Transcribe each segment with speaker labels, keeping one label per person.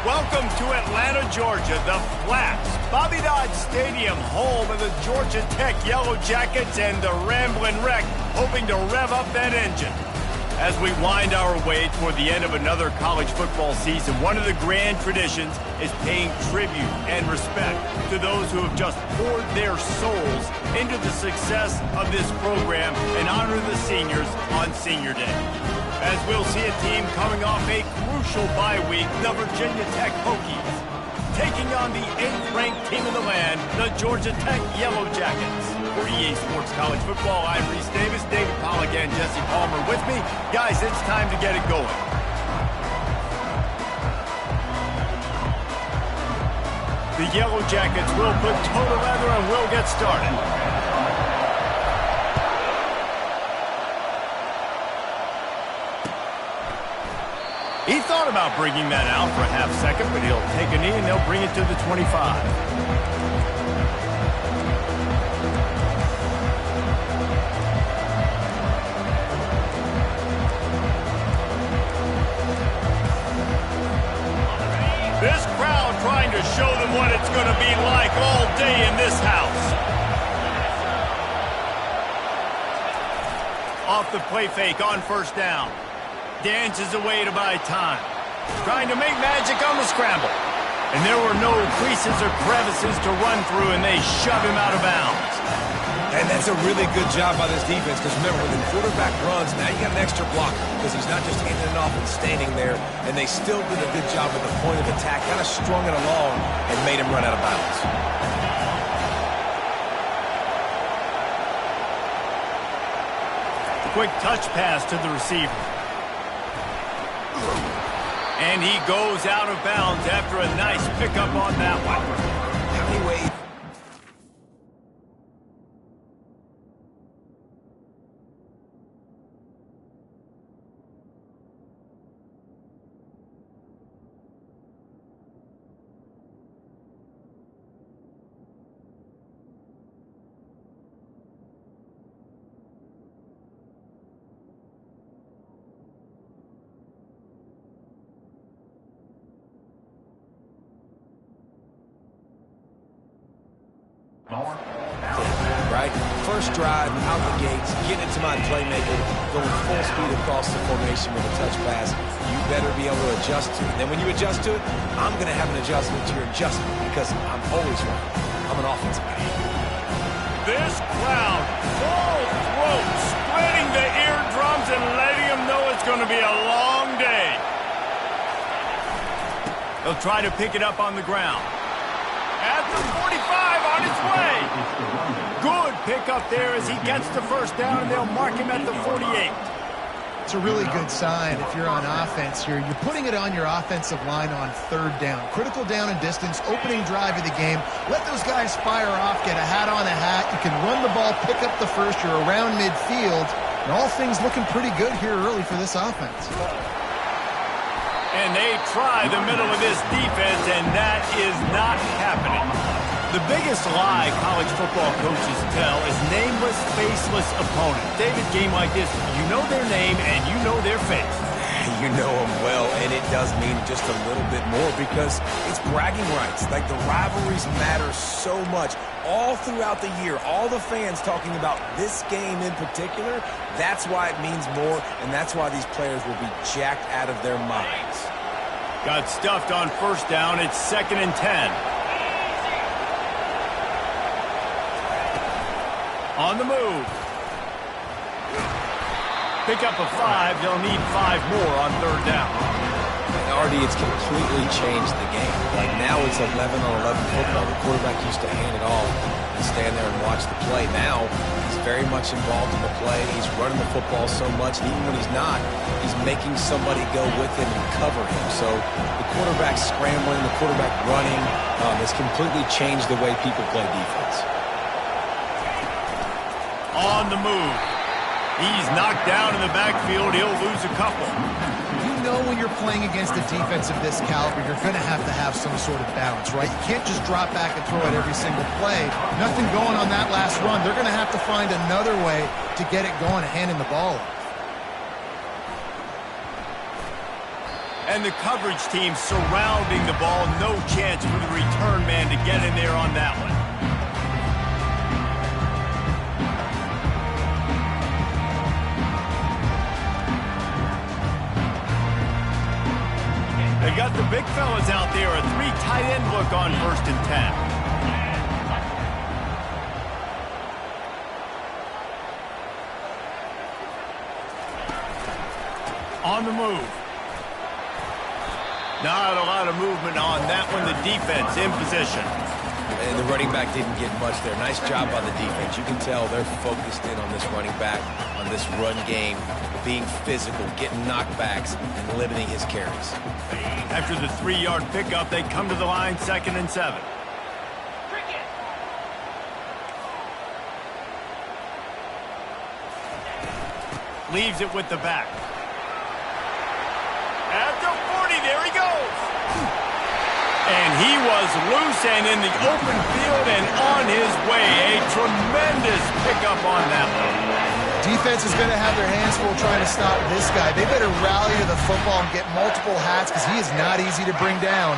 Speaker 1: Welcome to Atlanta, Georgia, the Flats, Bobby Dodd Stadium, home of the Georgia Tech Yellow Jackets and the Ramblin' Wreck, hoping to rev up that engine. As we wind our way toward the end of another college football season, one of the grand traditions is paying tribute and respect to those who have just poured their souls into the success of this program and honor the seniors on Senior Day. As we'll see a team coming off a crucial bye week, the Virginia Tech Hokies, taking on the 8th-ranked team in the land, the Georgia Tech Yellow Jackets. For EA Sports College Football, I'm Reese Davis, David Pollack, and Jesse Palmer with me. Guys, it's time to get it going. The Yellow Jackets will put toe to leather and we'll get started. He thought about bringing that out for a half second, but he'll take a knee and they'll bring it to the 25. This crowd trying to show them what it's going to be like all day in this house. Off the play fake on first down. Dances away to buy time. Trying to make magic on the scramble. And there were no creases or crevices to run through, and they shove him out of bounds.
Speaker 2: And that's a really good job by this defense, because remember, when the quarterback runs, now you got an extra blocker, because he's not just handing it off and standing there, and they still did a good job at the point of attack, kind of strung it along and made him run out of bounds.
Speaker 1: Quick touch pass to the receiver. And he goes out of bounds after a nice pickup on that one.
Speaker 2: Anyway, right? First drive, out the gates, getting it to my playmaker, going full speed across the formation with a touch pass. You better be able to adjust to it. Then when you adjust to it, I'm going to have an adjustment to your adjustment, because I'm always right. I'm an offensive guy.
Speaker 1: This crowd, full throat, splitting the eardrums and letting them know it's going to be a long day. They'll try to pick it up on the ground. At the 45 on its way. Good pickup there as he gets the first down, and they'll mark him at the 48.
Speaker 3: It's a really good sign if you're on offense here. You're putting it on your offensive line on third down. Critical down and distance, opening drive of the game. Let those guys fire off, get a hat on a hat. You can run the ball, pick up the first. You're around midfield. And all things looking pretty good here early for this offense.
Speaker 1: And they try the middle of this defense, and that is not happening. The biggest lie college football coaches tell is nameless, faceless opponents. David, game like this, you know their name and you know their face.
Speaker 2: You know them well, and it does mean just a little bit more, because it's bragging rights. Like, the rivalries matter so much. All throughout the year, all the fans talking about this game in particular, that's why it means more, and that's why these players will be jacked out of their minds.
Speaker 1: Got stuffed on first down. It's 2nd and 10. On the move. Pick up a 5. They'll need 5 more on third down.
Speaker 2: Already, it's completely changed the game. Like, now it's 11-on-11 football. The quarterback used to hand it off and stand there and watch the play. Now, he's very much involved in the play. He's running the football so much, and even when he's not, he's making somebody go with him and cover him. So the quarterback scrambling, the quarterback running has completely changed the way people play defense.
Speaker 1: On the move. He's knocked down in the backfield. He'll lose a couple.
Speaker 3: You know when you're playing against a defense of this caliber, you're going to have some sort of balance, right? You can't just drop back and throw it every single play. Nothing going on that last run. They're going to have to find another way to get it going and hand him the ball off.
Speaker 1: And the coverage team surrounding the ball. No chance for the return man to get in there on that one. They got the big fellas out there. A 3 tight end look on 1st and 10. On the move. Not a lot of movement on that one. The defense in position.
Speaker 2: And the running back didn't get much there. Nice job by the defense. You can tell they're focused in on this running back, on this run game, being physical, getting knockbacks, and limiting his carries.
Speaker 1: After the 3-yard pickup, they come to the line, 2nd and 7. Leaves it with the back. At the 40, there he goes. And he was loose and in the open field and on his way. A tremendous pickup on that one.
Speaker 3: Defense is going to have their hands full trying to stop this guy. They better rally to the football and get multiple hats because he is not easy to bring down.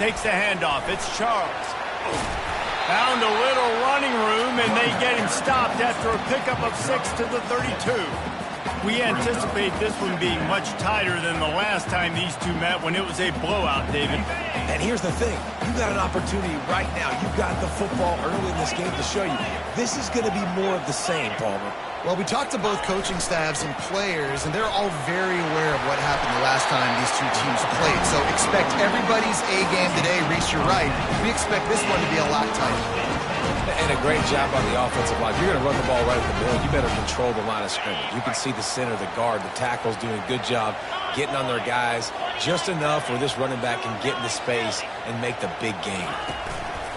Speaker 1: Takes the handoff. It's Charles. Found a little running room, and they get him stopped after a pickup of 6 to the 32. We anticipate this one being much tighter than the last time these two met when it was a blowout, David.
Speaker 2: And here's the thing. You got an opportunity right now. You've got the football early in this game to show you. This is going to be more of the same, Palmer.
Speaker 3: Well, we talked to both coaching staffs and players, and they're all very aware of what happened the last time these two teams played. So expect everybody's A game today. Reese, you're right. We expect this one to be a lot tighter.
Speaker 2: And a great job on the offensive line. If you're going to run the ball right at the middle, you better control the line of scrimmage. You can see the center, the guard, the tackles doing a good job getting on their guys just enough where this running back can get into space and make the big game.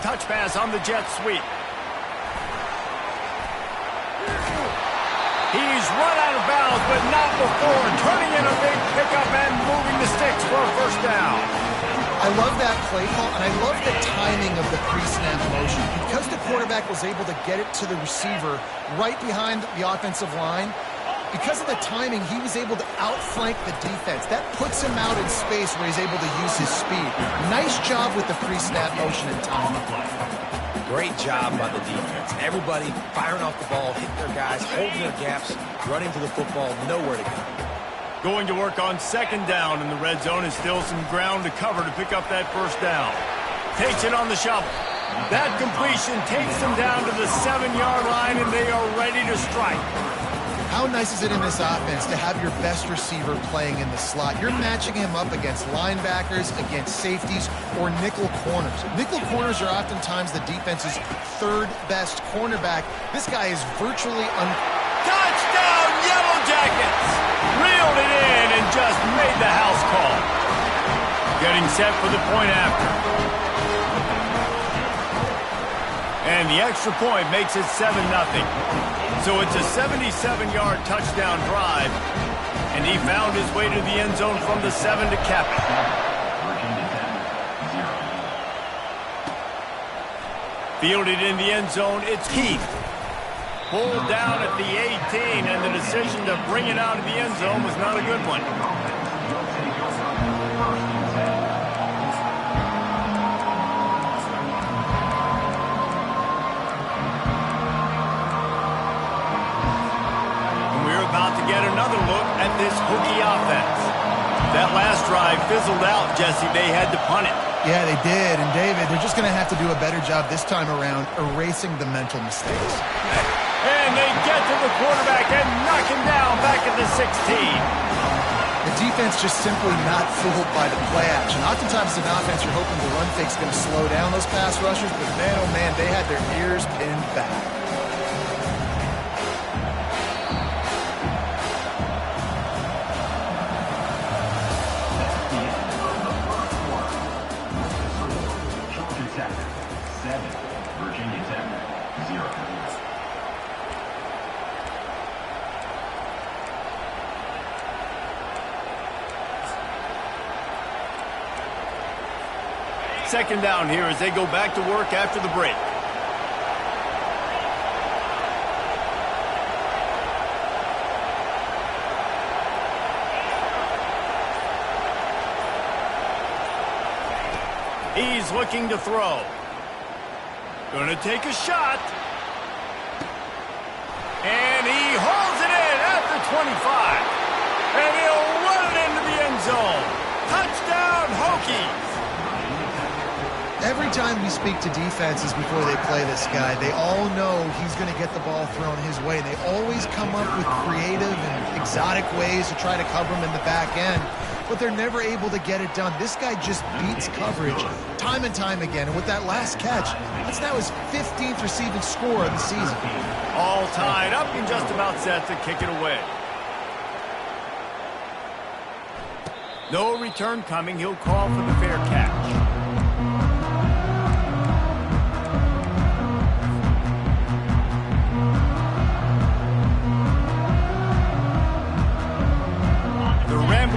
Speaker 1: Touch pass on the jet sweep. He's run out of bounds, but not before turning in a big pickup and moving the sticks for a 1st down.
Speaker 3: I love that play call, and I love the timing of the pre-snap motion. Because the quarterback was able to get it to the receiver right behind the offensive line, because of the timing, he was able to outflank the defense. That puts him out in space where he's able to use his speed. Nice job with the pre-snap motion and timing.
Speaker 2: Great job by the defense. Everybody firing off the ball, hitting their guys, holding their gaps, running to the football, nowhere to go.
Speaker 1: Going to work on 2nd down in the red zone, and still some ground to cover to pick up that 1st down. Takes it on the shovel. That completion takes them down to the 7-yard line, and they are ready to strike.
Speaker 3: How nice is it in this offense to have your best receiver playing in the slot? You're matching him up against linebackers, against safeties, or nickel corners. Nickel corners are oftentimes the defense's 3rd best cornerback. This guy is virtually
Speaker 1: Touchdown, Yellow Jackets! Reeled it in and just made the house call. Getting set for the point after. And the extra point makes it 7-0. So it's a 77-yard touchdown drive, and he found his way to the end zone from the 7 to cap it. Fielded in the end zone, it's Keith. Pulled down at the 18, and the decision to bring it out of the end zone was not a good one. Get another look at this Hokie offense. That last drive fizzled out, Jesse. They had to punt it.
Speaker 3: Yeah, they did. And, David, they're just going to have to do a better job this time around erasing the mental mistakes.
Speaker 1: And they get to the quarterback and knock him down back at the 16.
Speaker 3: The defense just simply not fooled by the play action. Oftentimes, as an offense, you're hoping the run fake's going to slow down those pass rushers, but, man, oh, man, they had their ears pinned back.
Speaker 1: Second down here as they go back to work after the break. He's looking to throw. Gonna take a shot. And he holds it in at the 25. And he'll run it into the end zone. Touchdown, Hokies.
Speaker 3: Every time we speak to defenses before they play this guy, they all know he's going to get the ball thrown his way. They always come up with creative and exotic ways to try to cover him in the back end, but they're never able to get it done. This guy just beats coverage time and time again. And with that last catch, that's now his 15th receiving score of the season.
Speaker 1: All tied up and just about set to kick it away. No return coming. He'll call for the fair catch.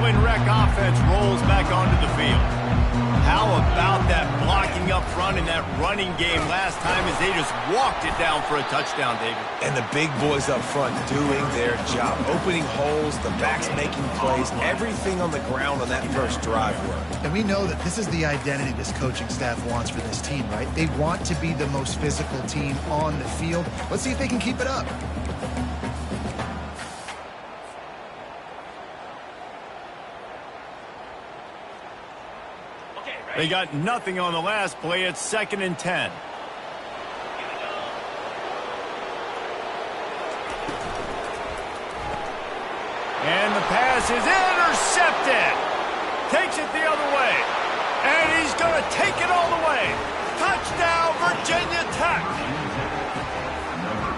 Speaker 1: Wreck offense rolls back onto the field. How about that blocking up front in that running game last time as they just walked it down for a touchdown, David?
Speaker 2: And the big boys up front doing their job. Opening holes, the backs making plays, everything on the ground on that first drive worked.
Speaker 3: And we know that this is the identity this coaching staff wants for this team, right? They want to be the most physical team on the field. Let's see if they can keep it up.
Speaker 1: They got nothing on the last play. It's 2nd and 10. And the pass is intercepted. Takes it the other way. And he's going to take it all the way. Touchdown, Virginia Tech.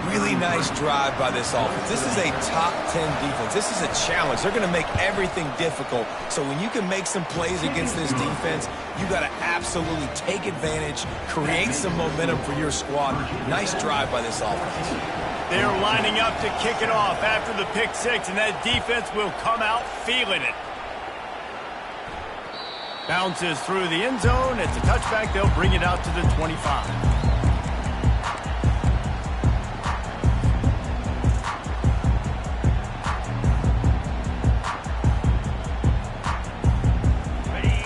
Speaker 2: Really nice drive by this offense. This is a top 10 defense. This is a challenge. They're going to make everything difficult. So when you can make some plays against this defense, you got to absolutely take advantage, create some momentum for your squad. Nice drive by this offense.
Speaker 1: They're lining up to kick it off after the pick six, and that defense will come out feeling it. Bounces through the end zone. It's a touchback. They'll bring it out to the 25.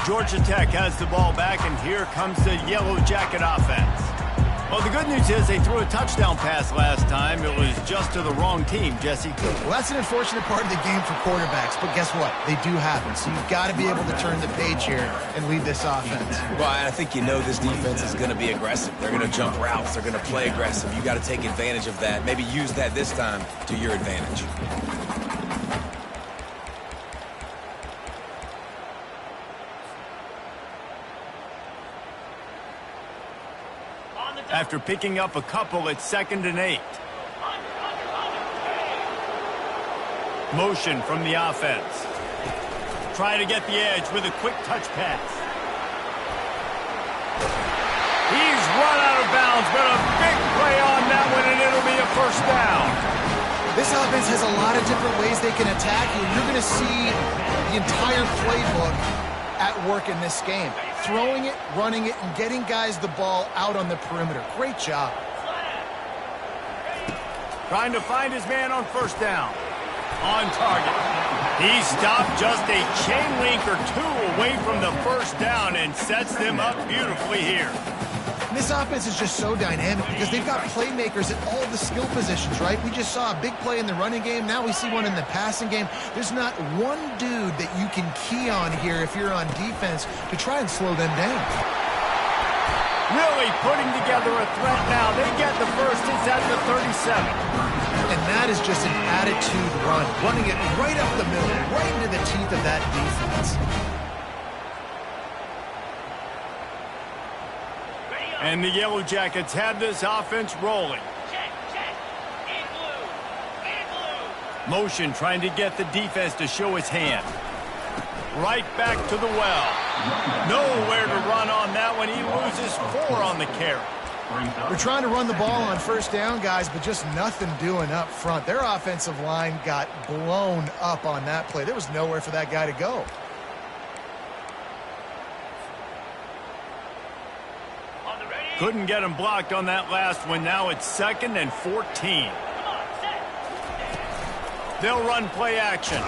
Speaker 1: Georgia Tech has the ball back, and here comes the Yellow Jacket offense. Well, the good news is they threw a touchdown pass last time. It was just to the wrong team, Jesse.
Speaker 3: Well, that's an unfortunate part of the game for quarterbacks, but guess what? They do happen. So you've got to be able to turn the page here and lead this offense.
Speaker 2: Well, I think you know this defense is going to be aggressive. They're going to jump routes. They're going to play aggressive. You got to take advantage of that. Maybe use that this time to your advantage.
Speaker 1: After picking up a couple, it's 2nd and 8. Motion from the offense. Trying to get the edge with a quick touch pass. He's run out of bounds, but a big play on that one, and it'll be a first down.
Speaker 3: This offense has a lot of different ways they can attack you. You're going to see the entire playbook at work in this game. Throwing it, running it, and getting guys the ball out on the perimeter. Great job.
Speaker 1: Trying to find his man on first down. On target. He stopped just a chain link or two away from the first down and sets them up beautifully here.
Speaker 3: And this offense is just so dynamic because they've got playmakers at all the skill positions, right? We just saw a big play in the running game. Now we see one in the passing game. There's not one dude that you can key on here if you're on defense to try and slow them down.
Speaker 1: Really putting together a threat now. They get the first. It's at the 37.
Speaker 3: And that is just an attitude run. Running it right up the middle, right into the teeth of that defense.
Speaker 1: And the Yellow Jackets have this offense rolling. Motion trying to get the defense to show his hand. Right back to the well. Nowhere to run on that one. He loses 4 on the carry.
Speaker 3: They're trying to run the ball on first down, guys, but just nothing doing up front. Their offensive line got blown up on that play. There was nowhere for that guy to go.
Speaker 1: Couldn't get him blocked on that last one. Now it's 2nd and 14. They'll run play action.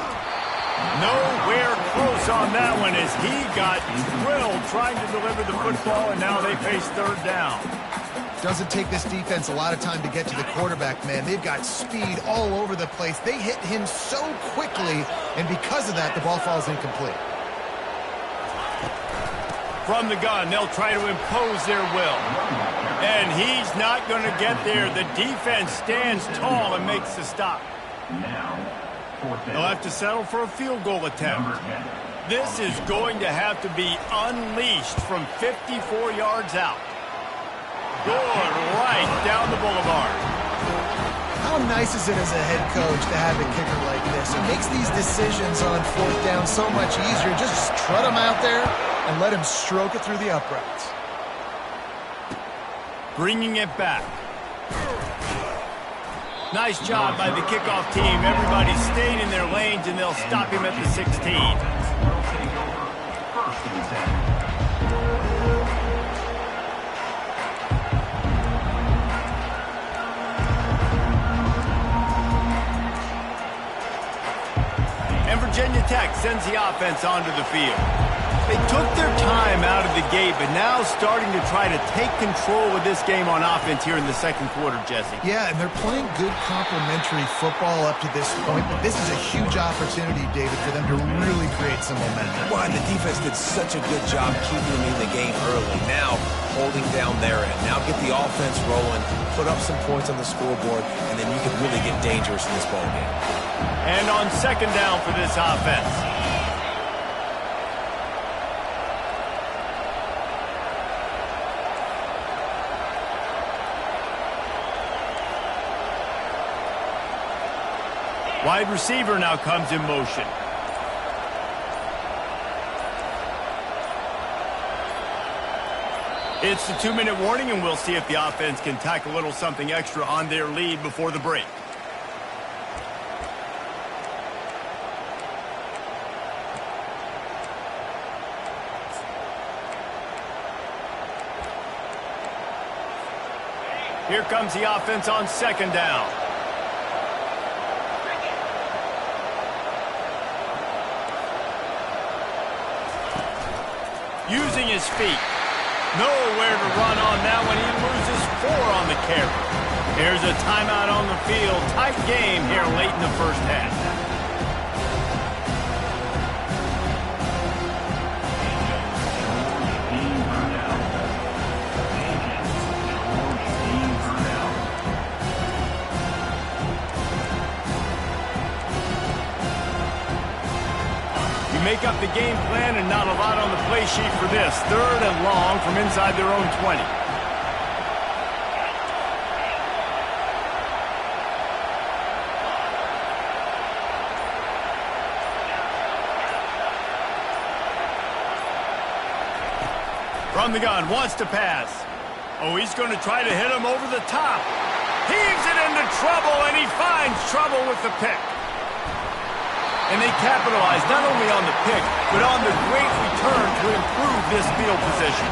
Speaker 1: Nowhere close on that one as he got drilled trying to deliver the football, and now they face third down.
Speaker 3: Doesn't take this defense a lot of time to get to the quarterback, man. They've got speed all over the place. They hit him so quickly, and because of that, the ball falls incomplete.
Speaker 1: From the gun, they'll try to impose their will. And he's not going to get there. The defense stands tall and makes the stop. They'll have to settle for a field goal attempt. This is going to have to be unleashed from 54 yards out. Good, right down the boulevard.
Speaker 3: How nice is it as a head coach to have a kicker like this? It makes these decisions on fourth down so much easier. Just trot him out there and let him stroke it through the uprights.
Speaker 1: Bringing it back. Nice job by the kickoff team. Everybody stayed in their lanes, and they'll stop him at the 16. And Virginia Tech sends the offense onto the field. They took their time out of the gate, but now starting to try to take control of this game on offense here in the second quarter, Jesse.
Speaker 3: Yeah, and they're playing good complementary football up to this point, but this is a huge opportunity, David, for them to really create some momentum.
Speaker 2: Well, and the defense did such a good job keeping them in the game early. Now, holding down their end. Now get the offense rolling, put up some points on the scoreboard, and then you can really get dangerous in this ball game.
Speaker 1: And on second down for this offense. Wide receiver now comes in motion. It's the 2-minute warning, and we'll see if the offense can tack a little something extra on their lead before the break. Here comes the offense on second down. Using his feet. Nowhere to run on that one. He loses 4 on the carry. Here's a timeout on the field. Tight game here late in the first half. Make up the game plan and not a lot on the play sheet for this. Third and long from inside their own 20. From the gun, wants to pass. Oh, he's going to try to hit him over the top. Heaves it into trouble, and he finds trouble with the pick. And they capitalize not only on the pick, but on the great return to improve this field position.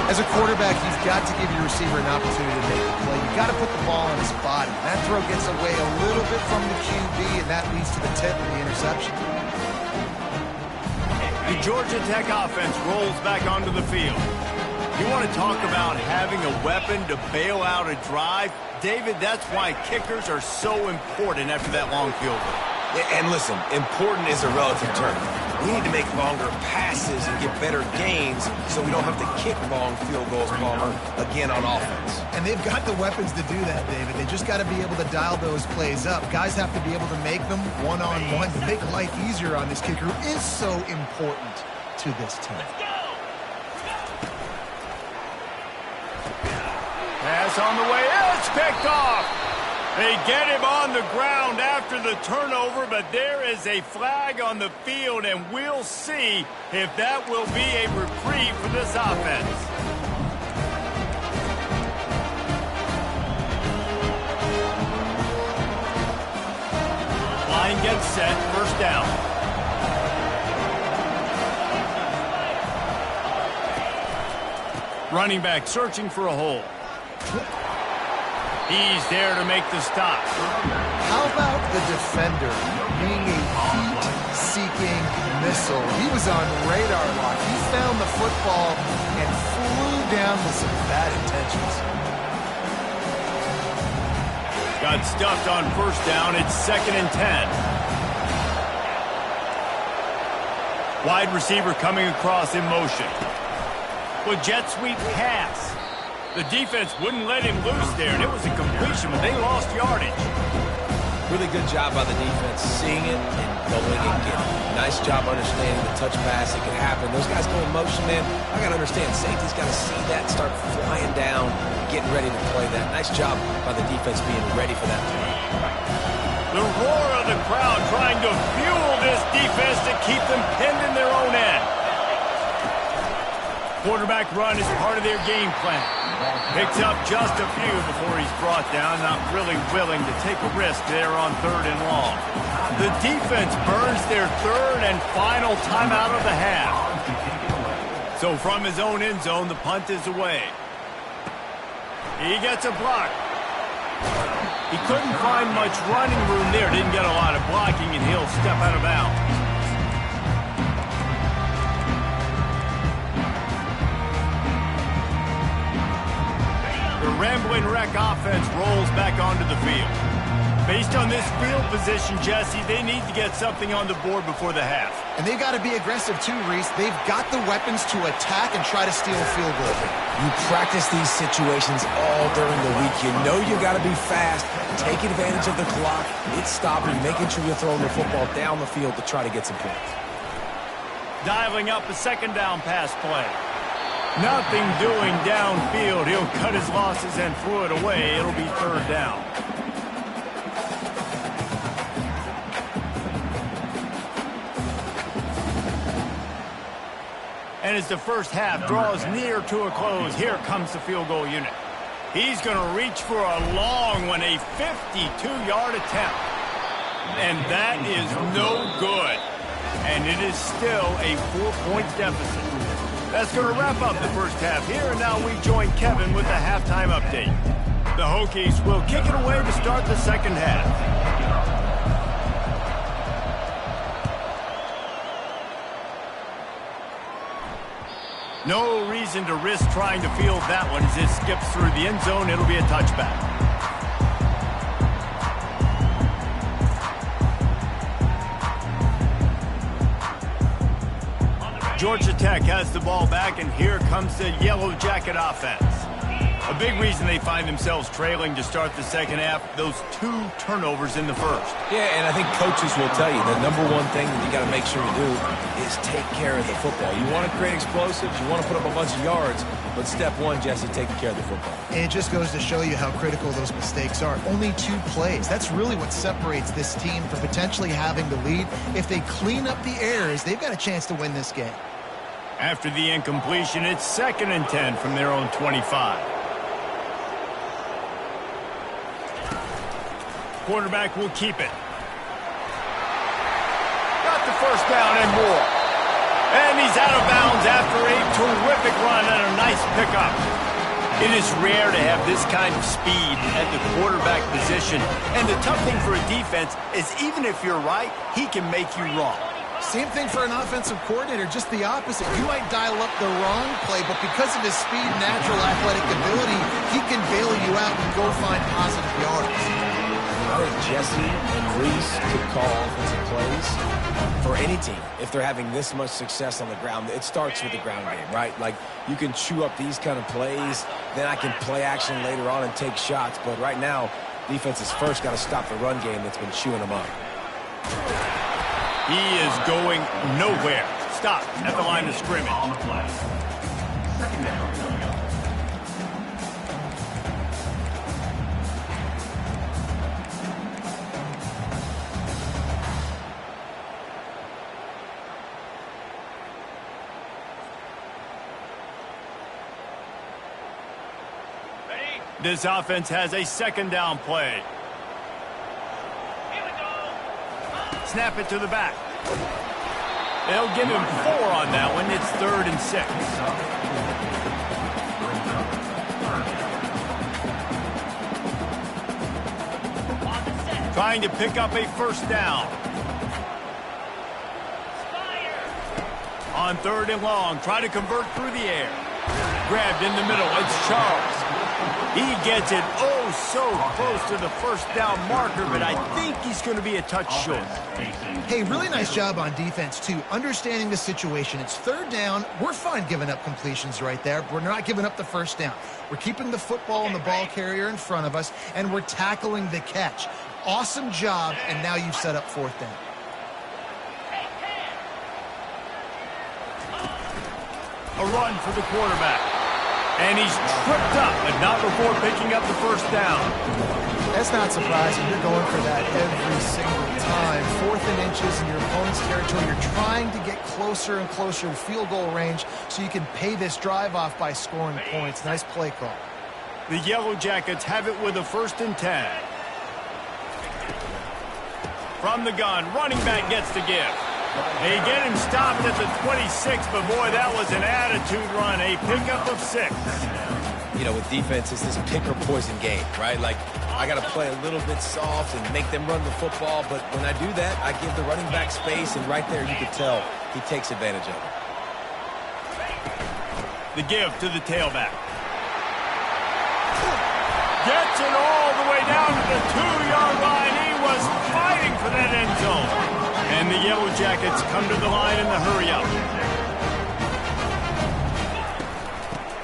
Speaker 3: As a quarterback, you've got to give your receiver an opportunity to make a play. You've got to put the ball on his body. That throw gets away a little bit from the QB, and that leads to the tip and the interception.
Speaker 1: The Georgia Tech offense rolls back onto the field. You want to talk about having a weapon to bail out a drive? David, that's why kickers are so important after that long field goal.
Speaker 2: And listen, important is a relative term. We need to make longer passes and get better gains so we don't have to kick long field goals, Palmer, again on offense.
Speaker 3: And they've got the weapons to do that, David. They just got to be able to dial those plays up. Guys have to be able to make them one-on-one. To make life easier on this kicker is so important to this team.
Speaker 1: Pass on the way. It's picked off. They get him on the ground after the turnover, but there is a flag on the field, and we'll see if that will be a reprieve for this offense. Line gets set, first down. Running back searching for a hole. He's there to make the stop.
Speaker 3: How about the defender being a seeking missile. He was on radar lock. He found the football and flew down with some bad intentions.
Speaker 1: Got stuffed on first down. It's 2nd and 10. Wide receiver coming across in motion. With jet sweep pass. The defense wouldn't let him loose there, and it was a completion, but they lost yardage.
Speaker 2: Really good job by the defense, seeing it and going and getting it. Nice job understanding the touch pass. It can happen. Those guys go in motion, man. I got to understand, safety's got to see that, start flying down, getting ready to play that. Nice job by the defense being ready for that play.
Speaker 1: The roar of the crowd trying to fuel this defense to keep them pinned in their own end. Quarterback run is part of their game plan. Picks up just a few before he's brought down, not really willing to take a risk there on 3rd and long. The defense burns their 3rd and final timeout of the half. So from his own end zone, the punt is away. He gets a block. He couldn't find much running room there, didn't get a lot of blocking, and he'll step out of bounds. The Ramblin' Wreck offense rolls back onto the field. Based on this field position, Jesse, they need to get something on the board before the half.
Speaker 3: And they've got to be aggressive too, Reese. They've got the weapons to attack and try to steal a field goal.
Speaker 2: You practice these situations all during the week. You know you got to be fast, take advantage of the clock, it's stopping, making sure you're throwing the football down the field to try to get some points.
Speaker 1: Dialing up a 2nd down pass play. Nothing doing downfield. He'll cut his losses and throw it away. It'll be 3rd down. And as the first half draws near to a close, here comes the field goal unit. He's going to reach for a long one, a 52-yard attempt. And that is no good. And it is still a 4-point deficit. That's going to wrap up the first half here, and now we join Kevin with the halftime update. The Hokies will kick it away to start the second half. No reason to risk trying to field that one as it skips through the end zone. It'll be a touchback. Georgia Tech has the ball back, and here comes the Yellow Jacket offense. A big reason they find themselves trailing to start the second half, those 2 turnovers in the first.
Speaker 2: Yeah, and I think coaches will tell you the number one thing that you got to make sure you do is take care of the football. You want to create explosives, you want to put up a bunch of yards, but step one, Jesse, taking care of the football.
Speaker 3: And it just goes to show you how critical those mistakes are. Only 2 plays. That's really what separates this team from potentially having the lead. If they clean up the errors, they've got a chance to win this game.
Speaker 1: After the incompletion, it's 2nd and 10 from their own 25. Quarterback will keep it. Got the first down and more. And he's out of bounds after a terrific run and a nice pickup. It is rare to have this kind of speed at the quarterback position. And the tough thing for a defense is even if you're right, he can make you wrong.
Speaker 3: Same thing for an offensive coordinator, just the opposite. You might dial up the wrong play, but because of his speed and natural athletic ability, he can bail you out and go find positive yards.
Speaker 2: I think Jesse and Reese could call offensive plays for any team. If they're having this much success on the ground, it starts with the ground game, right? Like, you can chew up these kind of plays, then I can play action later on and take shots. But right now, defense has first got to stop the run game that's been chewing them up.
Speaker 1: He is going nowhere. Stop at the line of scrimmage. This offense has a 2nd down play. Snap it to the back. They'll give him 4 on that one. It's 3rd and 6. Trying to pick up a first down. On 3rd and long, try to convert through the air. Grabbed in the middle, it's Charles. He gets it so close to the first down marker, but I think he's going to be a touch short.
Speaker 3: Hey, really nice job on defense, too. Understanding the situation. It's 3rd down. We're fine giving up completions right there. We're not giving up the first down. We're keeping the football and the ball carrier in front of us, and we're tackling the catch. Awesome job, and now you've set up 4th down.
Speaker 1: A run for the quarterback. And he's tripped up, but not before picking up the first down.
Speaker 3: That's not surprising. You're going for that every single time. 4th and inches in your opponent's territory. You're trying to get closer and closer to field goal range so you can pay this drive off by scoring points. Nice play call.
Speaker 1: The Yellow Jackets have it with a 1st and 10. From the gun, running back gets the give. They get him stopped at the 26, but boy, that was an attitude run. A pickup of 6.
Speaker 2: You know, with defense, it's this pick or poison game, right? Like, I got to play a little bit soft and make them run the football, but when I do that, I give the running back space, and right there you can tell he takes advantage of it.
Speaker 1: The give to the tailback. Gets it all the way down to the 2-yard line. He was fighting for that end zone. And the Yellow Jackets come to the line in the hurry-up.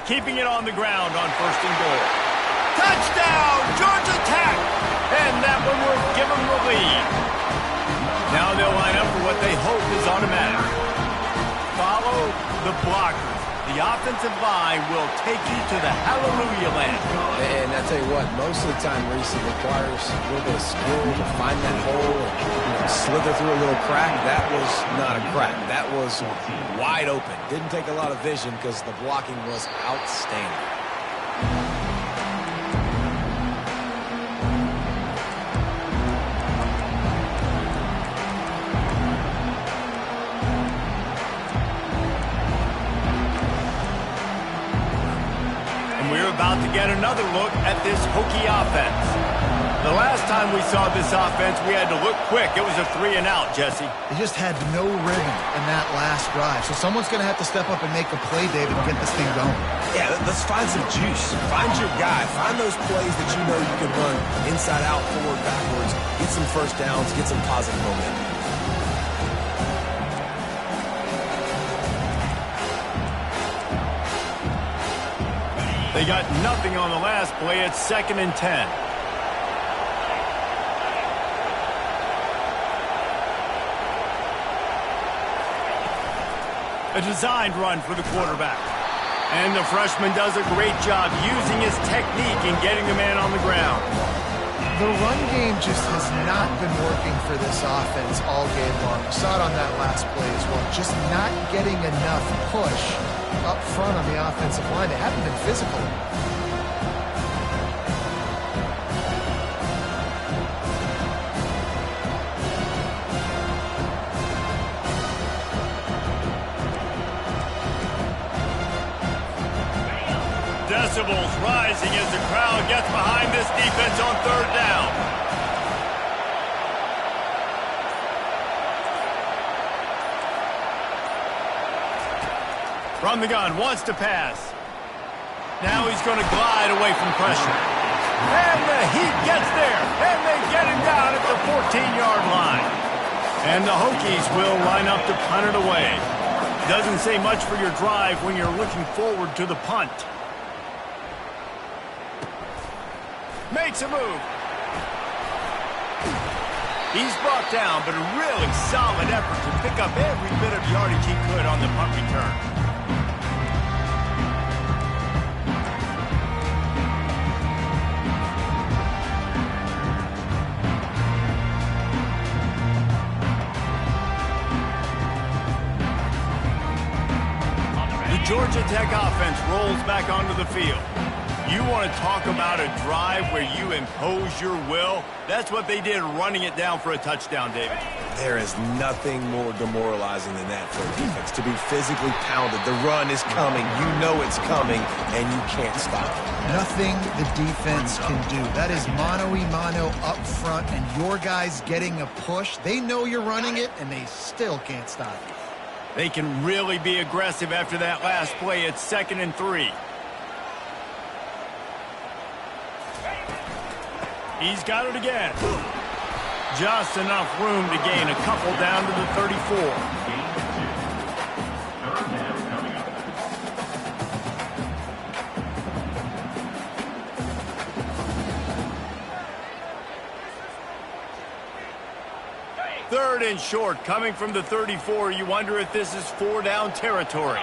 Speaker 1: Keeping it on the ground on 1st and goal. Touchdown, Georgia Tech! And that one will give them the lead. Now they'll line up for what they hope is automatic. Follow the blockers. The offensive line will take you to the hallelujah land.
Speaker 2: And I tell you what, most of the time, Reese, it requires a little bit of skill to find that hole and slither through a little crack. That was not a crack. That was wide open. Didn't take a lot of vision because the blocking was outstanding.
Speaker 1: About to get another look at this Hokie offense. The last time we saw this offense, we had to look quick. It was a 3-and-out, Jesse.
Speaker 3: They just had no rhythm in that last drive. So someone's going to have to step up and make a play, David, and get this thing going.
Speaker 2: Yeah, let's find some juice. Find your guy. Find those plays that you know you can run inside out, forward, backwards. Get some first downs. Get some positive momentum.
Speaker 1: They got nothing on the last play. It's 2nd and 10. A designed run for the quarterback. And the freshman does a great job using his technique and getting the man on the ground.
Speaker 3: The run game just has not been working for this offense all game long. You saw it on that last play as well. Just not getting enough push up front on the offensive line. They haven't been physical.
Speaker 1: Decibels rising as the crowd gets behind this defense on 3rd down. From the gun, wants to pass. Now he's going to glide away from pressure. And the Heat gets there, and they get him down at the 14-yard line. And the Hokies will line up to punt it away. Doesn't say much for your drive when you're looking forward to the punt. Makes a move. He's brought down, but a really solid effort to pick up every bit of yardage he could on the punt return. Georgia Tech offense rolls back onto the field. You want to talk about a drive where you impose your will? That's what they did, running it down for a touchdown, David.
Speaker 2: There is nothing more demoralizing than that for a defense, to be physically pounded. The run is coming. You know it's coming, and you can't stop it.
Speaker 3: Nothing the defense can do. That is mano-a-mano up front, and your guys getting a push. They know you're running it, and they still can't stop it.
Speaker 1: They can really be aggressive after that last play. It's 2nd and 3. He's got it again. Just enough room to gain a couple down to the 34. Third and short, coming from the 34. You wonder if this is 4-down territory.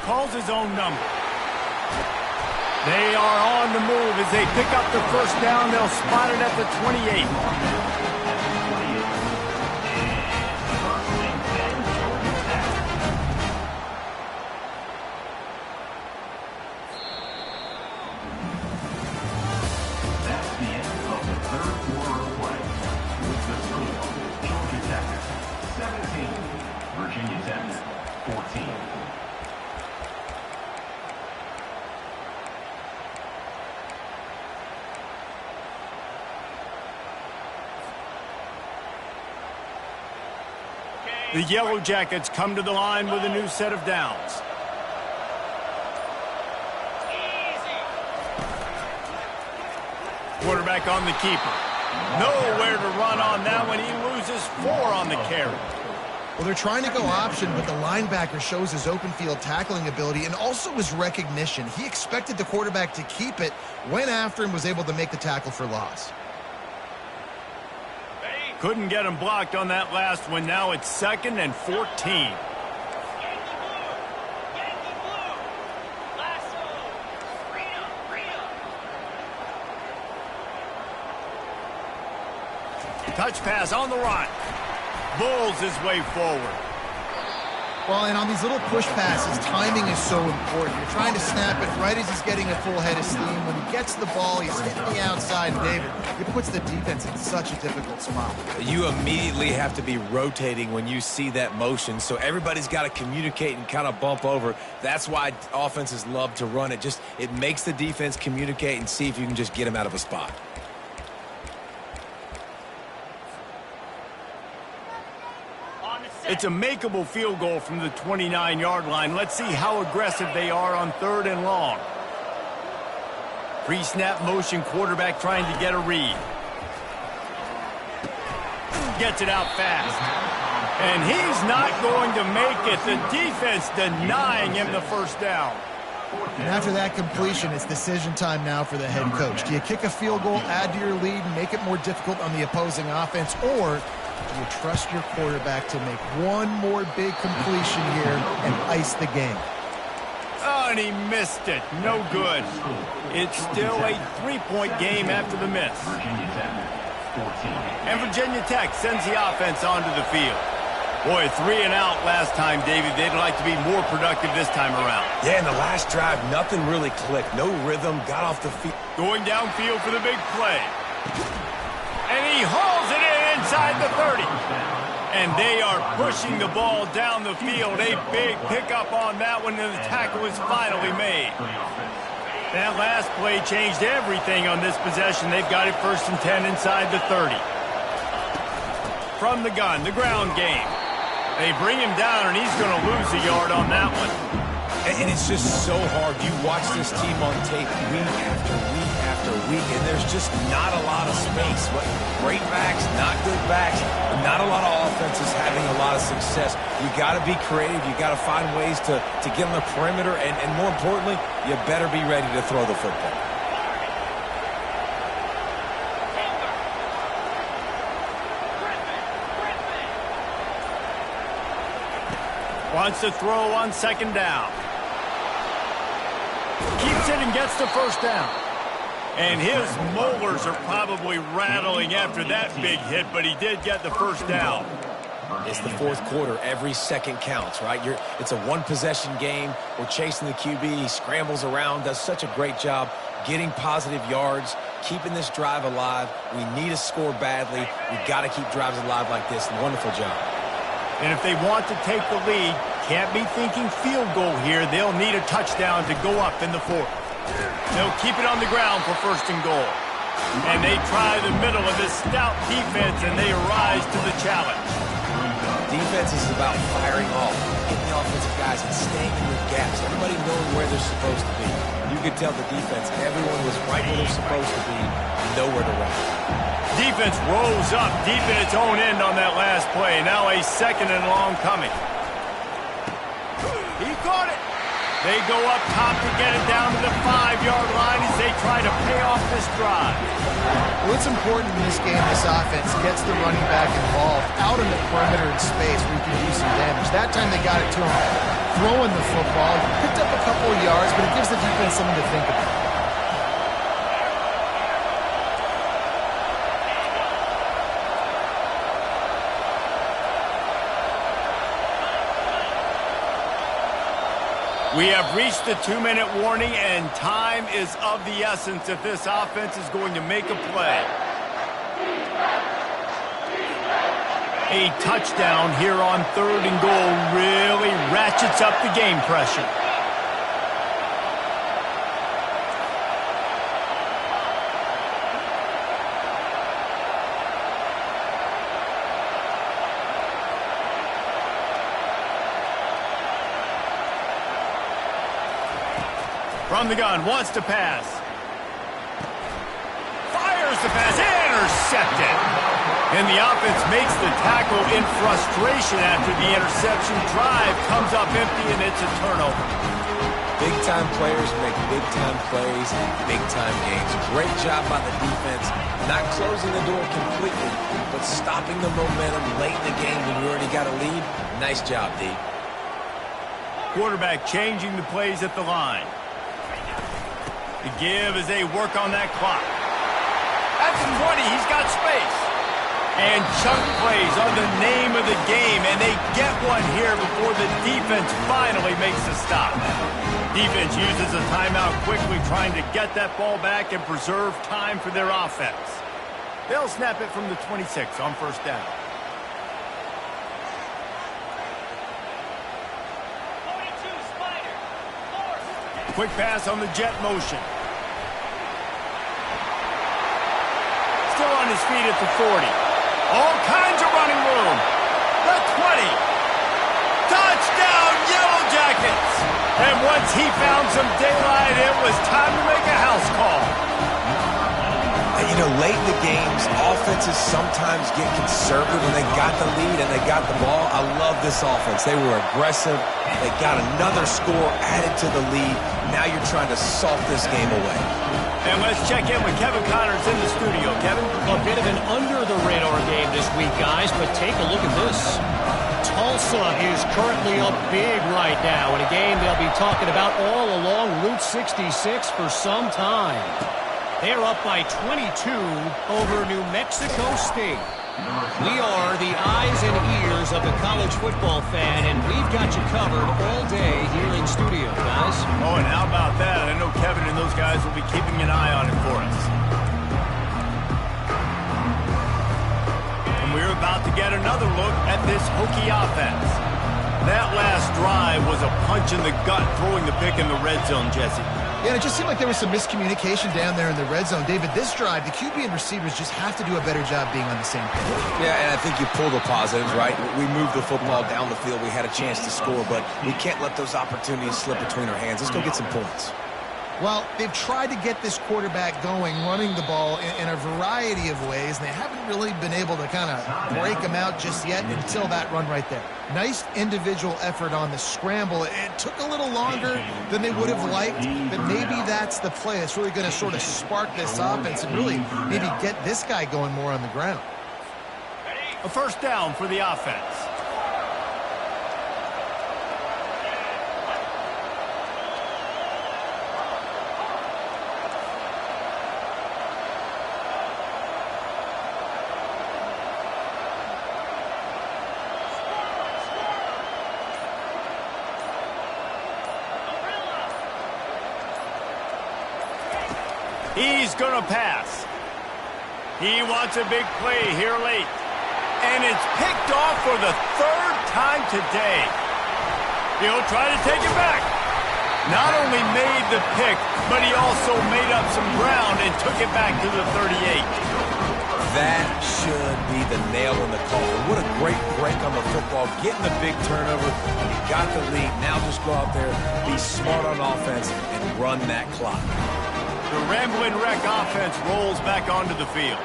Speaker 1: Calls his own number. They are on the move as they pick up the first down. They'll spot it at the 28. The Yellow Jackets come to the line with a new set of downs. Quarterback on the keeper. Nowhere to run on that one. He loses 4 on the carry.
Speaker 3: Well, they're trying to go option, but the linebacker shows his open field tackling ability and also his recognition. He expected the quarterback to keep it, went after him, was able to make the tackle for loss.
Speaker 1: Couldn't get him blocked on that last one. Now it's 2nd and 14. Touch pass on the run. Bulls his way forward.
Speaker 3: Well, and on these little push passes, timing is so important. You're trying to snap it right as he's getting a full head of steam. When he gets the ball, he's hitting the outside, David. It puts the defense in such a difficult spot.
Speaker 2: You immediately have to be rotating when you see that motion, so everybody's got to communicate and kind of bump over. That's why offenses love to run it. It makes the defense communicate and see if you can just get him out of a spot.
Speaker 1: It's a makeable field goal from the 29-yard line. Let's see how aggressive they are on 3rd and long. Pre-snap motion, quarterback trying to get a read. Gets it out fast. And he's not going to make it. The defense denying him the first down.
Speaker 3: And after that completion, it's decision time now for the head coach. Do you kick a field goal, add to your lead, and make it more difficult on the opposing offense, or do you trust your quarterback to make one more big completion here and ice the game?
Speaker 1: Oh, and he missed it. No good. It's still a 3-point game after the miss. And Virginia Tech sends the offense onto the field. Boy, 3 and out last time, David. They'd like to be more productive this time around.
Speaker 2: Yeah, in the last drive, nothing really clicked. No rhythm, got off the field.
Speaker 1: Going downfield for the big play. And he hauls it in inside the 30. And they are pushing the ball down the field. A big pickup on that one, and the tackle is finally made. That last play changed everything on this possession. They've got it 1st and 10 inside the 30. From the gun, the ground game. They bring him down, and he's going to lose a yard on that one.
Speaker 2: And it's just so hard. You watch this team on tape week after week after week, and there's just not a lot of space. Great backs, not good backs, not a lot of offenses having a lot of success. You got to be creative. You got to find ways to get on the perimeter, and more importantly, you better be ready to throw the football.
Speaker 1: Wants to throw on 2nd down. Keeps it and gets the first down. And his molars are probably rattling after that big hit, but he did get the first down.
Speaker 2: It's the 4th quarter. Every second counts, right? It's a one-possession game. We're chasing the QB. He scrambles around, does such a great job getting positive yards, keeping this drive alive. We need a score badly. We've got to keep drives alive like this. Wonderful job.
Speaker 1: And if they want to take the lead, can't be thinking field goal here. They'll need a touchdown to go up in the 4th. They'll keep it on the ground for 1st and goal. And they try the middle of this stout defense, and they rise to the challenge.
Speaker 2: Defense is about firing off, getting the offensive guys and staying in their gaps. Everybody knowing where they're supposed to be. You could tell the defense, everyone was right where they're supposed to be, nowhere to run.
Speaker 1: Defense rolls up deep in its own end on that last play. Now a second and long coming. He caught it. They go up top to get it down to the 5-yard line as they try to pay off this drive.
Speaker 3: What's important in this game, this offense gets the running back involved out in the perimeter in space where you can do some damage. That time they got it to him throwing the football. Picked up a couple of yards, but it gives the defense something to think about.
Speaker 1: We have reached the 2-minute warning, and time is of the essence if this offense is going to make a play. A touchdown here on 3rd and goal really ratchets up the game pressure. From the gun, wants to pass. Fires the pass, intercepted. And the offense makes the tackle in frustration after the interception. Drive comes up empty, and it's a turnover.
Speaker 2: Big-time players make big-time plays in big-time games. Great job by the defense, not closing the door completely, but stopping the momentum late in the game when you already got a lead. Nice job, D.
Speaker 1: Quarterback changing the plays at the line. The give as they work on that clock. At the 20, he's got space. And chunk plays are the name of the game, and they get one here before the defense finally makes a stop. Defense uses a timeout quickly, trying to get that ball back and preserve time for their offense. They'll snap it from the 26 on 1st down. Quick pass on the jet motion. Still on his feet at the 40. All kinds of running room. The 20. Touchdown, Yellow Jackets. And once he found some daylight, it was time to make a house call.
Speaker 2: And you know, late in the games, offenses sometimes get conservative when they got the lead and they got the ball. I love this offense. They were aggressive. They got another score added to the lead. Now you're trying to salt this game away.
Speaker 1: And let's check in with Kevin Connors in the studio. Kevin?
Speaker 4: A bit of an under-the-radar game this week, guys, but take a look at this. Tulsa is currently up big right now in a game they'll be talking about all along Route 66 for some time. They're up by 22 over New Mexico State. We are the eyes and ears of the college football fan, and we've got you covered all day here in studio, guys.
Speaker 1: Oh, and how about that? I know Kevin and those guys will be keeping an eye on it for us. And we're about to get another look at this Hokie offense. That last drive was a punch in the gut, throwing the pick in the red zone, Jesse.
Speaker 3: Yeah, and it just seemed like there was some miscommunication down there in the red zone. David, this drive, the QB and receivers just have to do a better job being on the same page.
Speaker 2: Yeah, and I think you pull the positives, right? We moved the football down the field. We had a chance to score, but we can't let those opportunities slip between our hands. Let's go get some points.
Speaker 3: Well, they've tried to get this quarterback going, running the ball in a variety of ways, and they haven't really been able to kind of break him out just yet until that run right there. Nice individual effort on the scramble. It took a little longer than they would have liked, but maybe that's the play. It's really going to sort of spark this offense and really maybe get this guy going more on the ground.
Speaker 1: A 1st down for the offense. He's going to pass. He wants a big play here late. And it's picked off for the 3rd time today. He'll try to take it back. Not only made the pick, but he also made up some ground and took it back to the 38.
Speaker 2: That should be the nail in the coffin. What a great break on the football. Getting the big turnover. You got the lead. Now just go out there, be smart on offense, and run that clock.
Speaker 1: The Ramblin' Wreck offense rolls back onto the field.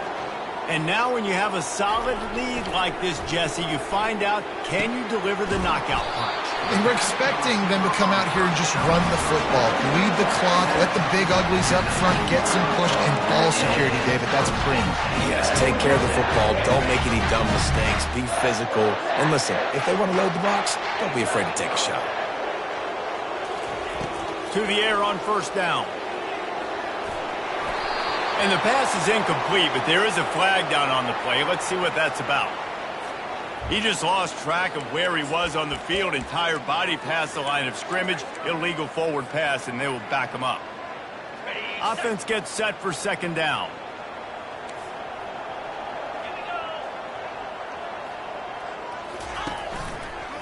Speaker 1: And now when you have a solid lead like this, Jesse, you find out, can you deliver the knockout punch?
Speaker 3: And we're expecting them to come out here and just run the football, lead the clock, let the big uglies up front get some push, and ball security, David. That's premium.
Speaker 2: Yes, take care of the football. Don't make any dumb mistakes. Be physical. And listen, if they want to load the box, don't be afraid to take a shot.
Speaker 1: To the air on first down. And the pass is incomplete, but there is a flag down on the play. Let's see what that's about. He just lost track of where he was on the field. Entire body past the line of scrimmage. Illegal forward pass, and they will back him up. Offense gets set for second down.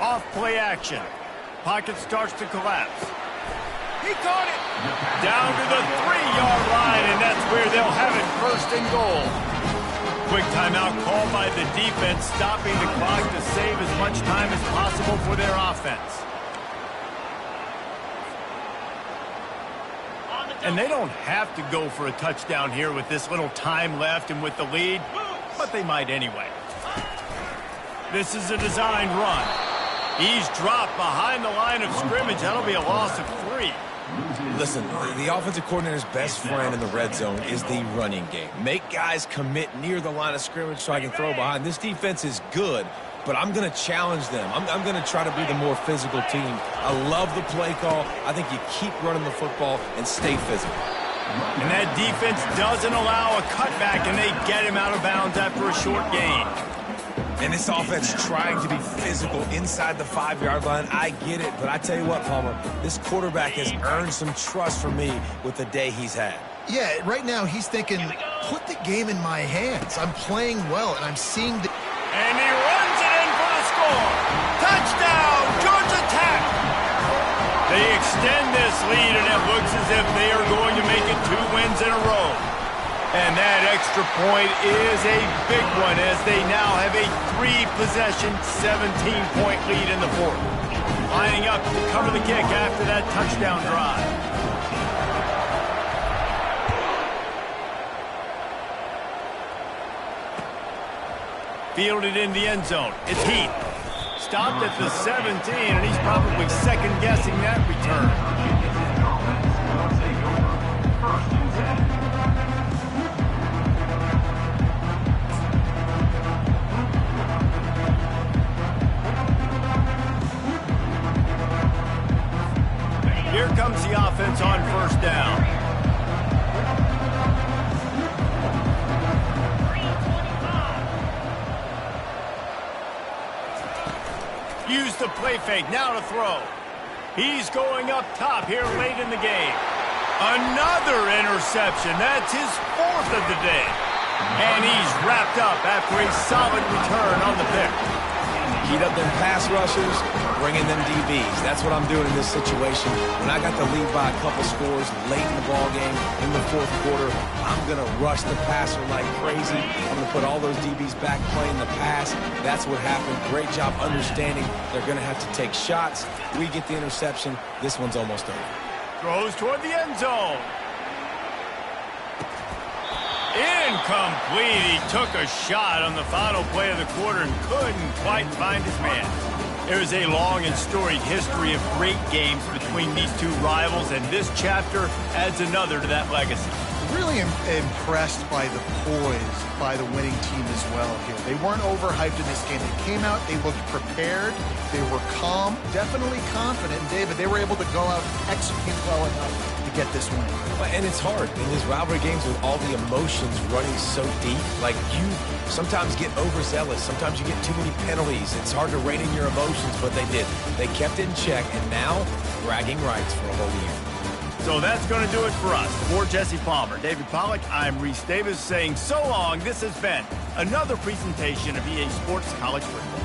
Speaker 1: Off play action. Pocket starts to collapse. He caught it. Down to the 3-yard line, and that's where they'll have it, first and goal. Quick timeout called by the defense, stopping the clock to save as much time as possible for their offense. And they don't have to go for a touchdown here with this little time left and with the lead, but they might anyway. This is a designed run. He's dropped behind the line of scrimmage. That'll be a loss of 3.
Speaker 2: Listen, the offensive coordinator's best friend in the red zone is the running game. Make guys commit near the line of scrimmage so I can throw behind. This defense is good, but I'm going to challenge them. I'm going to try to be the more physical team. I love the play call. I think you keep running the football and stay physical.
Speaker 1: And that defense doesn't allow a cutback, and they get him out of bounds after a short gain.
Speaker 2: And this offense trying to be physical inside the 5-yard line. I get it, but I tell you what, Palmer, this quarterback has earned some trust from me with the day he's had.
Speaker 3: Yeah, right now he's thinking, put the game in my hands. I'm playing well, and I'm seeing the...
Speaker 1: And he runs it in for the score. Touchdown, Georgia Tech. They extend this lead, and it looks as if they are going to make it 2 wins in a row. And that extra point is a big one as they now have a 3-possession, 17-point lead in the fourth. Lining up to cover the kick after that touchdown drive. Fielded in the end zone. It's Heath. Stopped at the 17, and he's probably second-guessing that return. Here comes the offense on first down. Use the play fake, now to throw. He's going up top here late in the game. Another interception. That's his 4th of the day. And he's wrapped up after a solid return on the pick.
Speaker 2: Heat up them pass rushers, bring in them DBs. That's what I'm doing in this situation. When I got the lead by a couple scores late in the ball game, in the 4th quarter, I'm going to rush the passer like crazy. I'm going to put all those DBs back playing the pass. That's what happened. Great job understanding they're going to have to take shots. We get the interception. This one's almost over.
Speaker 1: Throws toward the end zone. Incomplete. He took a shot on the final play of the quarter and couldn't quite find his man. There's a long and storied history of great games between these two rivals, and this chapter adds another to that legacy.
Speaker 3: Really impressed by the poise by the winning team as well here. They weren't overhyped in this game. They came out, they looked prepared, they were calm, definitely confident. And David, they were able to go out and execute well enough to get this win.
Speaker 2: And it's hard in these rivalry games with all the emotions running so deep. Like, you sometimes get overzealous. Sometimes you get too many penalties. It's hard to rein in your emotions, but they did. They kept it in check, and now bragging rights for a whole year.
Speaker 1: So that's going to do it for us. For Jesse Palmer, David Pollack, I'm Reese Davis saying so long. This has been another presentation of EA Sports College Football.